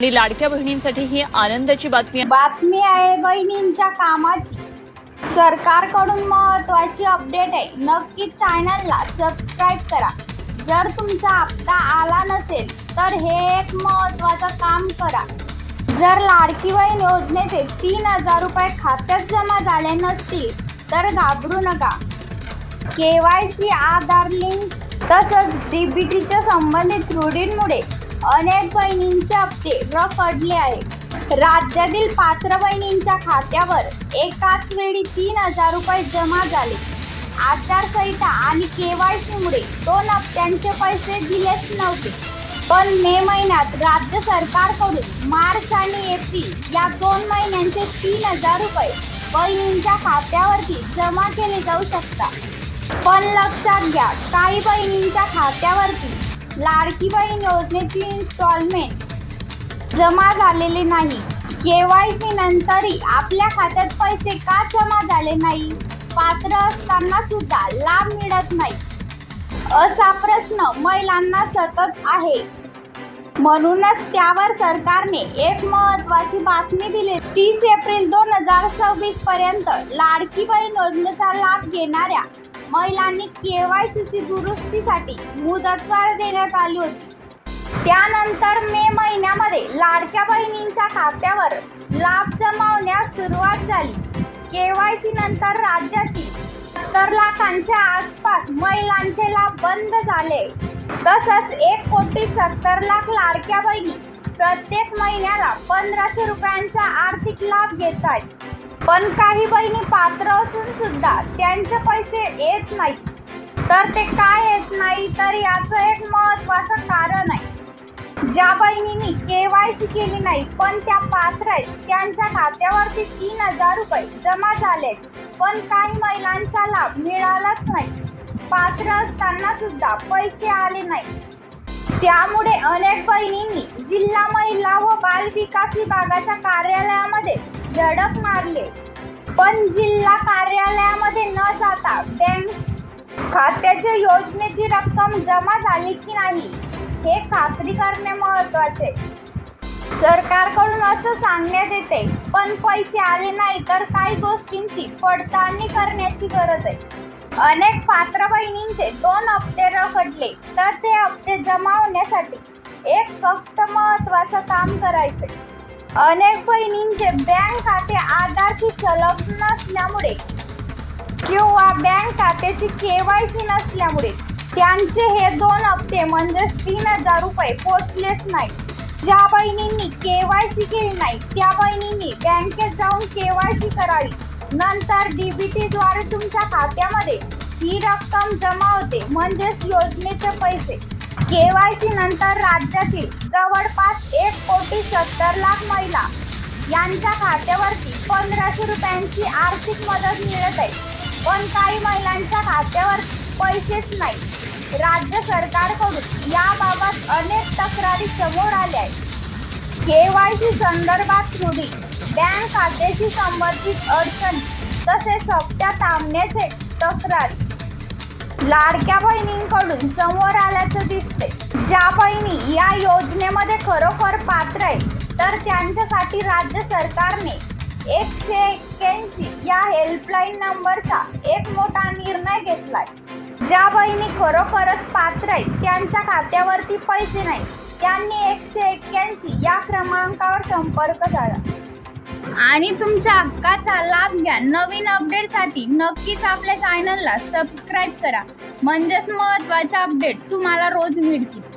आणि लाडक्या बहिणींसाठी ही आनंदाची बातमी आहे बहिणींच्या कामाची। सरकारकडून महत्त्वाची अपडेट आहे। नक्कीच चॅनलला सबस्क्राइब करा। जर तुमचा हप्ता आला नसेल तर हे एक महत्त्वाचं काम करा। जर लाडकी बहीण योजनेचे 3000 रुपये खात्यात जमा झाले नसतील तर घाबरू नका। KYC, आधार लिंक तसंच DBTच्या संबंधित त्रुटींमुळे अनेक बहिणींचे हप्ते रखडले आहेत। राज्यातील पात्र बहिणींच्या खात्यावर एकाच वेळी 3000 रुपये जमा झाले। आचारसंहिता आणि KYC मुळे 2 हप्त्यांचे पैसे दिलेच नव्हते। पण मे महिन्यात राज्य सरकारकडून मार्च आणि एप्रिल या 2 महिन्यांचे 3000 रुपये बहिणींच्या खात्यावरती जमा केले जाऊ शकतात। पण लक्षात घ्या, काही बहिणींच्या खात्यावरती लाडकी बहीण योजनेची इन्स्टॉलमेंट जमा झालेली नाही। KYC नंतरही आपल्या खात्यात पैसे का जमा झाले नाही? पात्र असताना सुद्धा लाभ मिळत नाही, असा प्रश्न महिलांना सतत आहे। म्हणूनच त्यावर सरकारने एक महत्त्वाची बातमी दिली। 30 एप्रिल 2026 पर्यंत लाडकी बहीण योजनेचा लाभ घेणाऱ्या महिलांनी KYCची दुरुस्तीसाठी मुदतवाढ देण्यात आली होती। त्यानंतर मे महिन्यामध्ये लाडक्या बहिणींच्या खात्यावर लाभ जमा होण्यास सुरुवात झाली। KYC नंतर राज्यातील 70 लाखांच्या आसपास महिलांचे लाभ बंद झाले। तसंच 1,70,00,000 लाडक्या बहिणी प्रत्येक महिन्याला 1500 रुपयांचा आर्थिक लाभ घेत आहेत। पण काही बहिणी पात्र असून सुद्धा त्यांचे पैसे येत नाही। तर ते काय येत नाही, तर याचं एक महत्त्वाचं कारण आहे। ज्या बहिणींनी KYC केली नाही पण त्या पात्र आहेत त्यांच्या खात्यावरती 3000 रुपये जमा झालेत, पण काही महिलांचा लाभ मिळालाच नाही। पात्र असताना सुद्धा पैसे आले नाही। त्यामुळे अनेक बहिणींनी जिल्हा महिला व बाल विकास विभागाच्या कार्यालयामध्ये धडक मारले, पण जिल्हा कार्यालयामध्ये न जाता बँक खात्याच्या योजनेची रक्कम जमा झाली की नाही हे खात्री करणे महत्त्वाचे। सरकारकडून असं सांगण्यात येते, पण पैसे आले नाही तर काही गोष्टींची पडताळणी करण्याची गरज आहे। अनेक पात्र बहिणींचे 2 हप्ते रखडले, तर ते हप्ते जमा होण्यासाठी एक फक्त महत्त्वाचं काम करायचे। अनेक बहिणींचे बँक खाते आधारशी संलग्न नसल्यामुळे किंवा बँक खात्याची KYC नसल्यामुळे त्यांचे हे 2 हप्ते म्हणजे 3000 रुपये पोचलेच नाही। ज्या बहिणींनी KYC केली नाही त्या बहिणींनी बँकेत जाऊन KYC करावी। नंतर DBT द्वारे तुमच्या खात्यामध्ये ही रक्कम जमा होते, म्हणजेच योजनेचे पैसे। KYC नंतर राज्यातील जवळपास 1,70,00,000 महिला यांच्या खात्यावरती 1500 रुपयांची आर्थिक मदत मिळत आहे, पण काही महिलांच्या खात्यावर पैसेच नाही। राज्य सरकारकडून याबाबत अनेक तक्रारी समोर आल्या आहेत। KYC संदर्भात त्रुटी, बँक खात्याशी संबंधित अडचणी तसेच हप्त्या थांबण्याचे तक्रारी लाडक्या बहिणींकडून समोर आल्याचं दिसते। ज्या बहिणी या योजनेमध्ये खरोखर पात्र आहेत तर त्यांच्यासाठी राज्य सरकारने 181 या हेल्पलाईन नंबरचा एक मोठा निर्णय घेतलाय। ज्या बहिणी खरोखरच पात्र आहेत त्यांच्या खात्यावरती पैसे नाही, त्यांनी 181 या क्रमांकावर संपर्क साधा आणि तुमच्या हक्काचा लाभ घ्या। नवीन अपडेटसाठी नक्कीच आपल्या चॅनलला सबस्क्राइब करा, म्हणजेच महत्त्वाचे अपडेट तुम्हाला रोज मिळतील।